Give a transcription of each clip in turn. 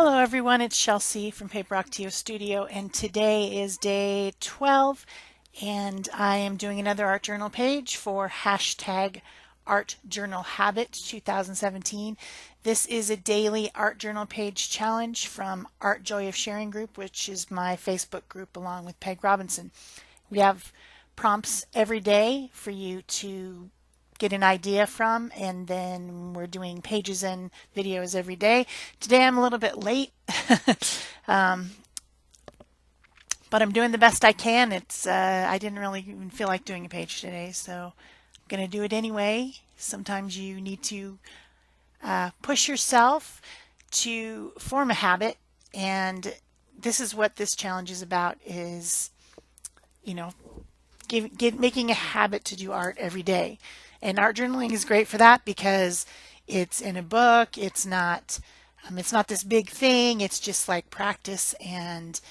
Hello everyone, it's Chelsea from Paper Octio Studio, and today is day 12 and I am doing another art journal page for hashtag Art Journal Habit 2017. This is a daily art journal page challenge from Art Joy of Sharing group, which is my Facebook group along with Peg Robinson. We have prompts every day for you to get an idea from, and then we're doing pages and videos every day. Today I'm a little bit late, um, but I'm doing the best I can. I didn't really even feel like doing a page today, so I'm going to do it anyway. Sometimes you need to push yourself to form a habit, and this is what this challenge is about, is, you know, making a habit to do art every day. And art journaling is great for that because it's in a book. It's not this big thing. It's just like practice and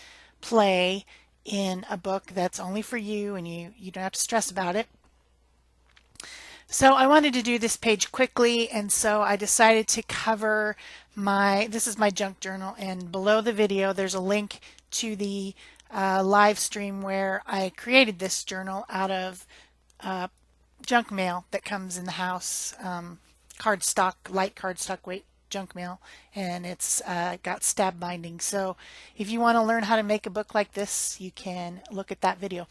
play in a book that's only for you, and you don't have to stress about it. So I wanted to do this page quickly, and so I decided to cover this is my junk journal, and below the video there's a link to the live stream where I created this journal out of junk mail that comes in the house, cardstock, light cardstock weight junk mail, and it's got stab binding. So if you want to learn how to make a book like this, you can look at that video.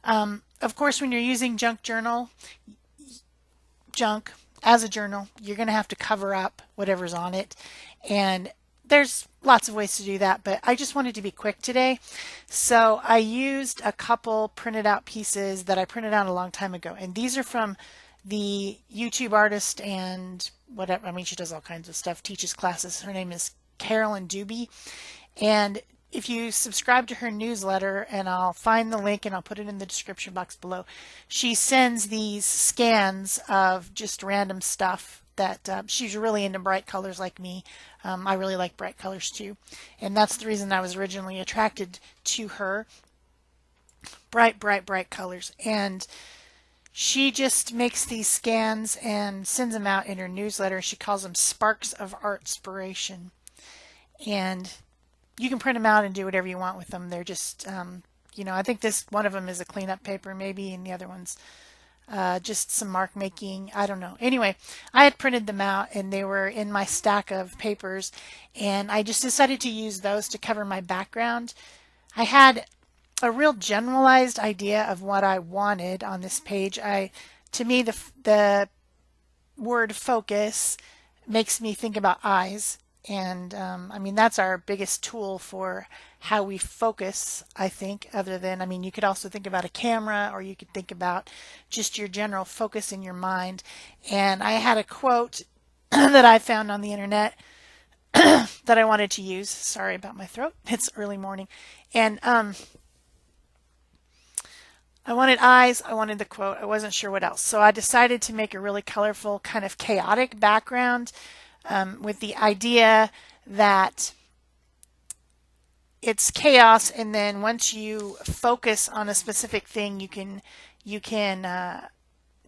Of course, when you're using junk as a journal, you're going to have to cover up whatever's on it, and there's lots of ways to do that, but I just wanted to be quick today. So I used a couple printed out pieces that I printed out a long time ago, and these are from the YouTube artist and whatever, I mean, she does all kinds of stuff, teaches classes. Her name is Carolyn Dube, and if you subscribe to her newsletter, and I'll find the link and I'll put it in the description box below, she sends these scans of just random stuff that she's really into bright colors like me. I really like bright colors too, and that's the reason I was originally attracted to her. Bright colors. And she just makes these scans and sends them out in her newsletter. She calls them Sparks of Artspiration, and you can print them out and do whatever you want with them. They're just, I think this one of them is a cleanup paper maybe, and the other one's just some mark making. I don't know. Anyway, I had printed them out and they were in my stack of papers, and I just decided to use those to cover my background. I had a real generalized idea of what I wanted on this page. To me, the word focus makes me think about eyes. And I mean, that's our biggest tool for how we focus, I think, other than, I mean, you could also think about a camera, or you could think about just your general focus in your mind. And I had a quote that I found on the internet that I wanted to use. Sorry about my throat. It's early morning. And I wanted eyes, I wanted the quote, I wasn't sure what else. So I decided to make a really colorful, kind of chaotic background, with the idea that it's chaos, and then once you focus on a specific thing, you can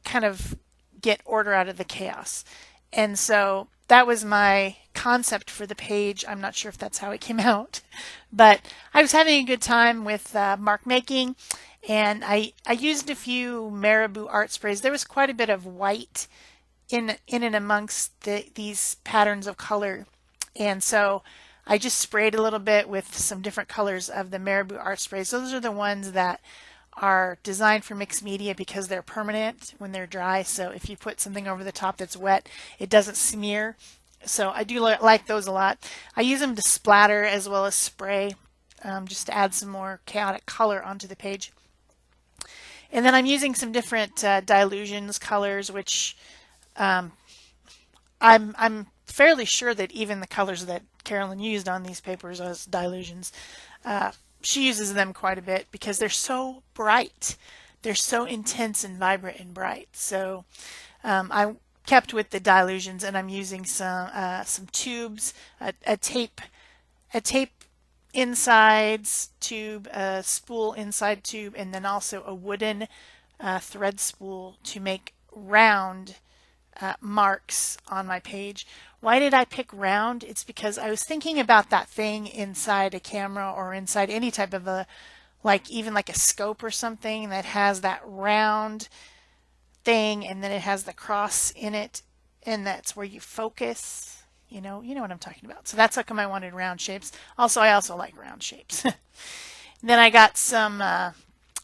kind of get order out of the chaos. And so that was my concept for the page. I'm not sure if that's how it came out, but I was having a good time with mark making, and I used a few Marabou art sprays. There was quite a bit of white in and amongst these patterns of color, and so I just sprayed a little bit with some different colors of the Marabou art sprays. Those are the ones that are designed for mixed media because they're permanent when they're dry. So if you put something over the top that's wet, it doesn't smear. So I do like those a lot. I use them to splatter as well as spray, just to add some more chaotic color onto the page. And then I'm using some different dilutions colors, which I'm fairly sure that even the colors that Carolyn used on these papers as dilutions, she uses them quite a bit because they're so bright. They're so intense and vibrant and bright. So I kept with the dilutions, and I'm using some tubes, a tape insides tube, a spool inside tube, and then also a wooden thread spool to make round marks on my page. Why did I pick round? It's because I was thinking about that thing inside a camera or inside any type of a, like even like a scope or something that has that round thing and then it has the cross in it and that's where you focus. You know what I'm talking about. So that's how come I wanted round shapes. Also, I also like round shapes. Then I got some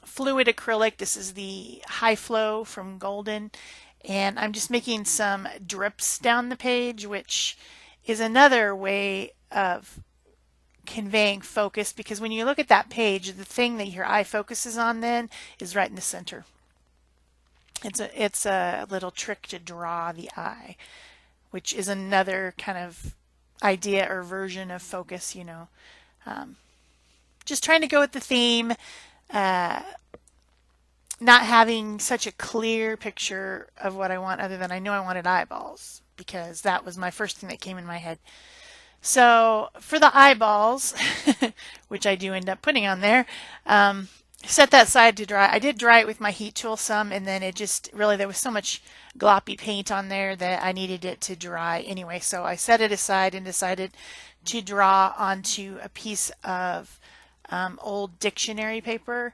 fluid acrylic. This is the High Flow from Golden. And I'm just making some drips down the page, which is another way of conveying focus because when you look at that page, the thing that your eye focuses on then is right in the center. It's a little trick to draw the eye, which is another kind of idea or version of focus, Just trying to go with the theme, not having such a clear picture of what I want other than I know I wanted eyeballs because that was my first thing that came in my head. So for the eyeballs, which I do end up putting on there, set that aside to dry. I did dry it with my heat tool some, and then it just really, there was so much gloppy paint on there that I needed it to dry anyway. So I set it aside and decided to draw onto a piece of old dictionary paper.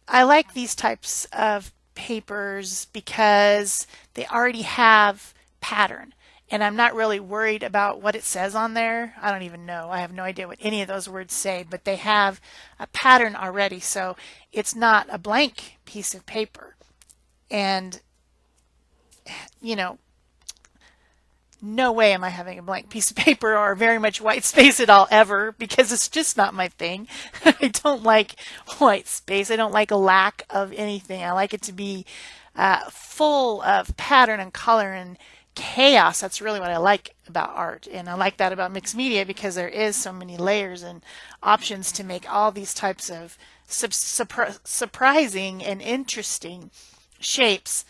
I like these types of papers because they already have pattern. And I'm not really worried about what it says on there. I don't even know. I have no idea what any of those words say, but they have a pattern already. So it's not a blank piece of paper. And, no way am I having a blank piece of paper or very much white space at all ever because it's just not my thing. I don't like white space. I don't like a lack of anything. I like it to be full of pattern and color and chaos. That's really what I like about art. And I like that about mixed media because there is so many layers and options to make all these types of surprising and interesting shapes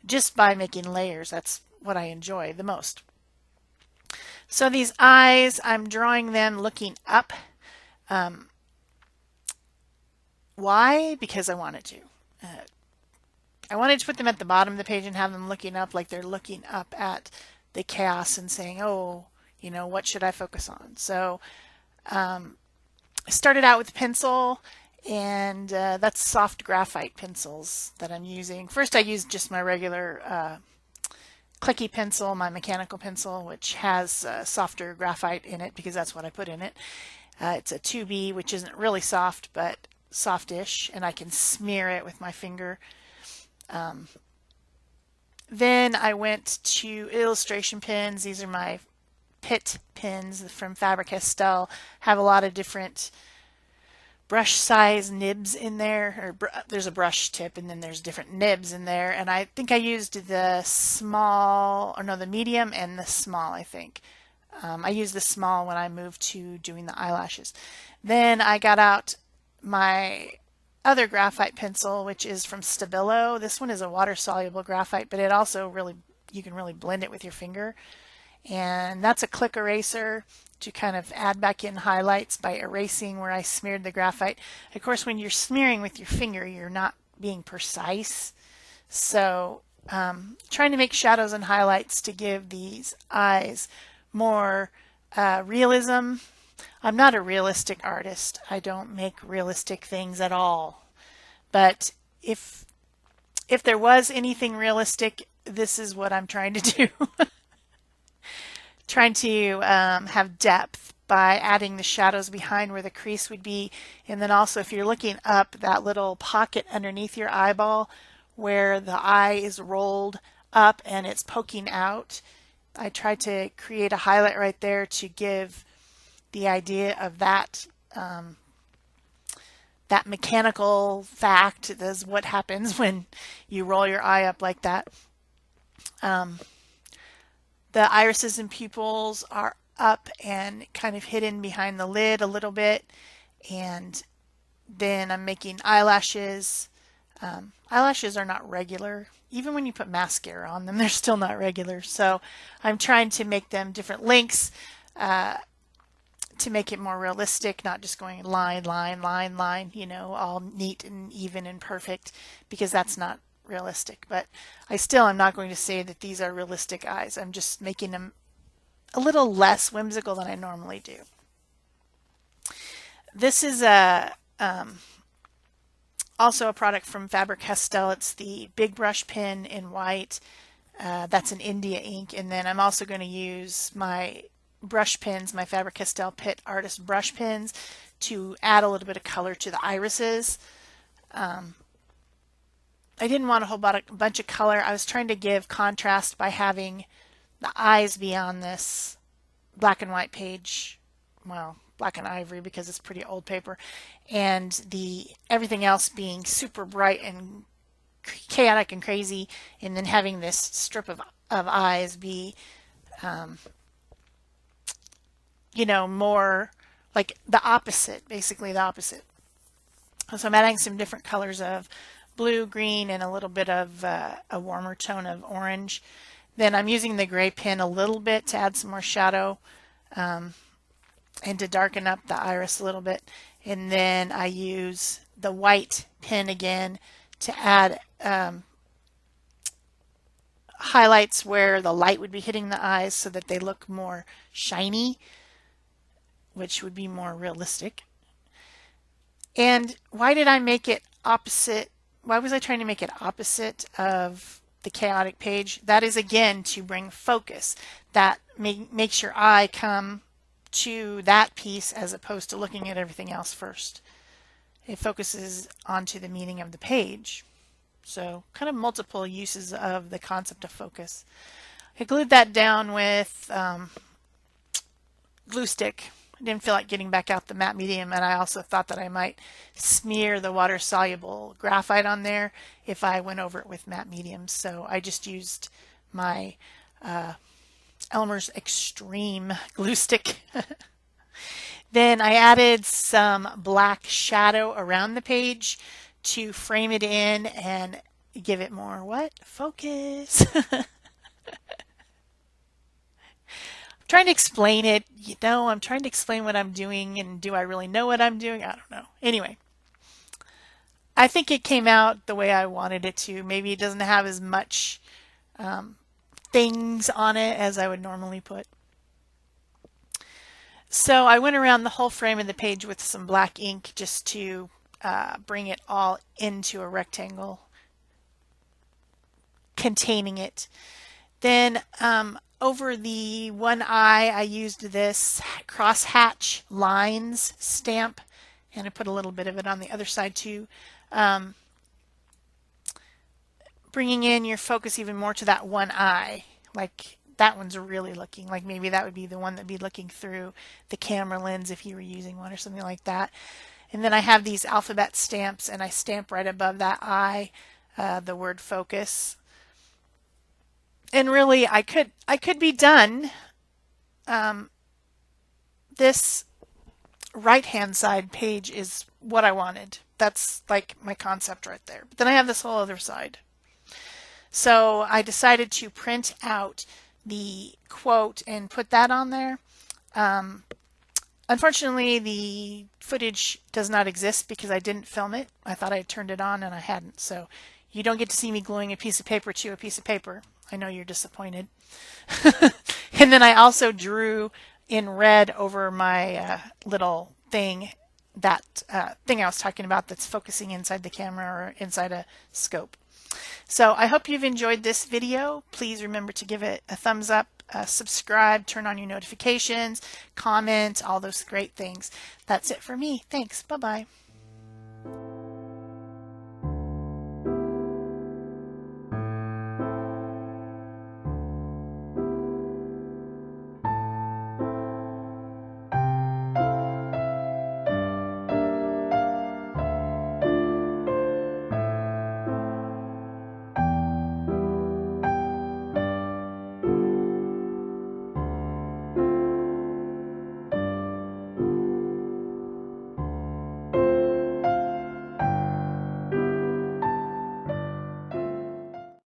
just by making layers. That's what I enjoy the most. So these eyes, I'm drawing them looking up. Why? Because I wanted to. I wanted to put them at the bottom of the page and have them looking up like they're looking up at the chaos and saying, oh, what should I focus on? So I started out with a pencil, and that's soft graphite pencils that I'm using. First I used just my regular clicky pencil, my mechanical pencil, which has softer graphite in it because that's what I put in it. It's a 2B, which isn't really soft, but softish, and I can smear it with my finger. Then I went to illustration pens. These are my Pitt pens from Faber-Castell. Have a lot of different brush size nibs in there, or there's a brush tip and then there's different nibs in there, and I think I used the small, or no, the medium and the small, I think. I used the small when I moved to doing the eyelashes. Then I got out my other graphite pencil, which is from Stabilo. This one is a water-soluble graphite, but it also really, you can really blend it with your finger. And that's a click eraser to kind of add back in highlights by erasing where I smeared the graphite. Of course, when you're smearing with your finger, you're not being precise. So trying to make shadows and highlights to give these eyes more realism. I'm not a realistic artist. I don't make realistic things at all. But if there was anything realistic, this is what I'm trying to do. Trying to have depth by adding the shadows behind where the crease would be. And then also if you're looking up, that little pocket underneath your eyeball where the eye is rolled up and it's poking out, I tried to create a highlight right there to give the idea of that that mechanical fact. That's what happens when you roll your eye up like that. The irises and pupils are up and kind of hidden behind the lid a little bit. And then I'm making eyelashes. Eyelashes are not regular. Even when you put mascara on them, they're still not regular. So I'm trying to make them different lengths to make it more realistic, not just going line, line, line, line, all neat and even and perfect, because that's not realistic, but I still am not going to say that these are realistic eyes. I'm just making them a little less whimsical than I normally do. This is also a product from Faber-Castell. It's the big brush pen in white. That's an India ink. And then I'm also going to use my brush pens, my Faber-Castell Pitt Artist brush pens, to add a little bit of color to the irises. I didn't want a whole bunch of color. I was trying to give contrast by having the eyes be on this black and white page. Well, black and ivory because it's pretty old paper, and the everything else being super bright and chaotic and crazy, and then having this strip of eyes be you know, more like the opposite, basically the opposite. So I'm adding some different colors of blue, green, and a little bit of a warmer tone of orange. Then I'm using the gray pen a little bit to add some more shadow and to darken up the iris a little bit. And then I use the white pen again to add highlights where the light would be hitting the eyes so that they look more shiny, which would be more realistic. And why did I make it opposite? Why was I trying to make it opposite of the chaotic page? That is, again, to bring focus. That makes your eye come to that piece as opposed to looking at everything else first. It focuses onto the meaning of the page. So kind of multiple uses of the concept of focus. I glued that down with glue stick. I didn't feel like getting back out the matte medium, and I also thought that I might smear the water-soluble graphite on there if I went over it with matte medium. So I just used my Elmer's Extreme glue stick. Then I added some black shadow around the page to frame it in and give it more what? Focus. I'm trying to explain it. You know, I'm trying to explain what I'm doing, and do I really know what I'm doing? I don't know. Anyway, I think it came out the way I wanted it to. Maybe it doesn't have as much things on it as I would normally put. So I went around the whole frame of the page with some black ink just to bring it all into a rectangle containing it. Then over the one eye, I used this crosshatch lines stamp, and I put a little bit of it on the other side too. Bringing in your focus even more to that one eye, like that one's really looking like maybe that would be the one that'd be looking through the camera lens if you were using one or something like that. And then I have these alphabet stamps, and I stamp right above that eye the word focus. And really, I could be done. This right-hand side page is what I wanted. That's like my concept right there. But then I have this whole other side. So I decided to print out the quote and put that on there. Unfortunately, the footage does not exist because I didn't film it. I thought I had turned it on and I hadn't. So you don't get to see me gluing a piece of paper to a piece of paper. I know you're disappointed. And then I also drew in red over my little thing, that thing I was talking about that's focusing inside the camera or inside a scope. So I hope you've enjoyed this video. Please remember to give it a thumbs up, subscribe, turn on your notifications, comment, all those great things. That's it for me. Thanks. Bye-bye.